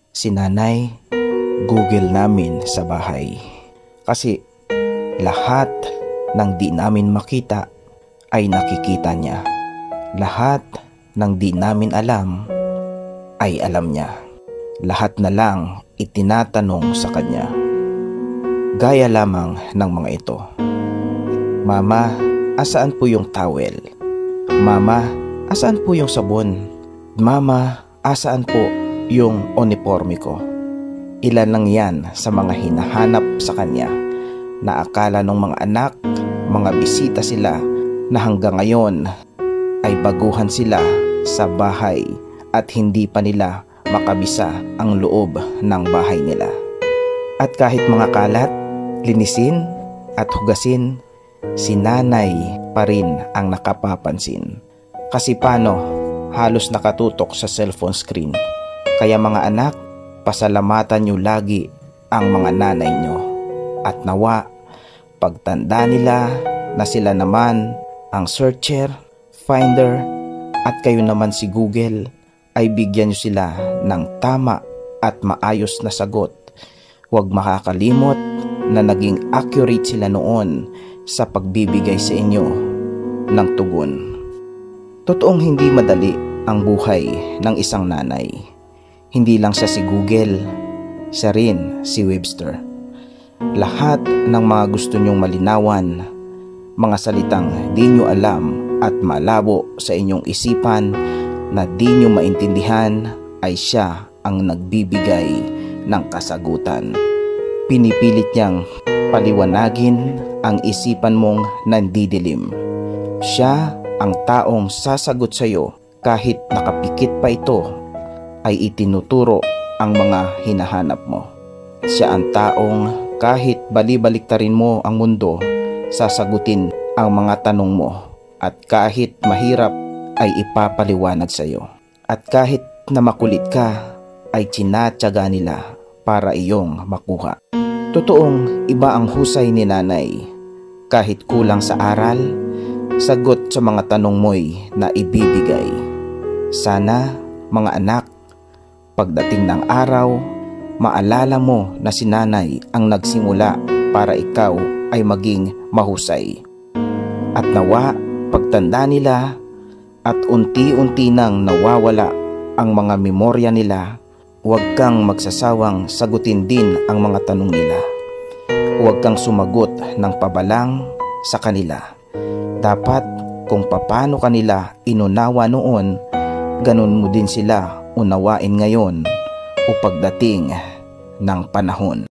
Si nanay, Google namin sa bahay. Kasi lahat ng di namin makita ay nakikita niya. Lahat ng di namin alam ay alam niya. Lahat na lang itinatanong sa kanya. Gaya lamang ng mga ito. Mama, asaan po yung towel? Mama, asaan po yung sabon? Mama, asaan po yung uniforme ko? Ilan lang yan sa mga hinahanap sa kanya na akala ng mga anak, mga bisita sila na hanggang ngayon ay baguhan sila sa bahay at hindi pa nila makabisa ang loob ng bahay nila. At kahit mga kalat, linisin at hugasin, si nanay pa rin ang nakapapansin. Kasi paano, halos nakatutok sa cellphone screen. Kaya mga anak, pasalamatan nyo lagi ang mga nanay nyo. At nawa, pagtanda nila na sila naman ang searcher, finder, at kayo naman si Google, ay bigyan nyo sila ng tama at maayos na sagot. Huwag makakalimot na naging accurate sila noon sa pagbibigay sa inyo ng tugon. Totoong hindi madali ang buhay ng isang nanay. Hindi lang siya si Google, siya rin si Webster. Lahat ng mga gusto nyong malinawan, mga salitang di nyo alam at malabo sa inyong isipan na di nyo maintindihan, ay siya ang nagbibigay ng kasagutan. Pinipilit niyang paliwanagin ang isipan mong nandidilim. Siya ang taong sasagot sa iyo kahit nakapikit pa ito, ay itinuturo ang mga hinahanap mo. Siya ang taong kahit balibaliktarin mo ang mundo, sasagutin ang mga tanong mo, at kahit mahirap ay ipapaliwanag sa iyo. At kahit na makulit ka, ay tinatyaga nila para iyong makuha. Totoong iba ang husay ni nanay. Kahit kulang sa aral, sagot sa mga tanong mo'y na ibibigay. Sana, mga anak, pagdating ng araw, maalala mo na si nanay ang nagsimula para ikaw ay maging mahusay. At nawa, pagtanda nila at unti-unti nang nawawala ang mga memorya nila, huwag kang magsasawang sagutin din ang mga tanong nila. Huwag kang sumagot ng pabalang sa kanila. Dapat kung paano kanila inunawa noon, ganun mo din sila unawain ngayon o pagdating ng panahon.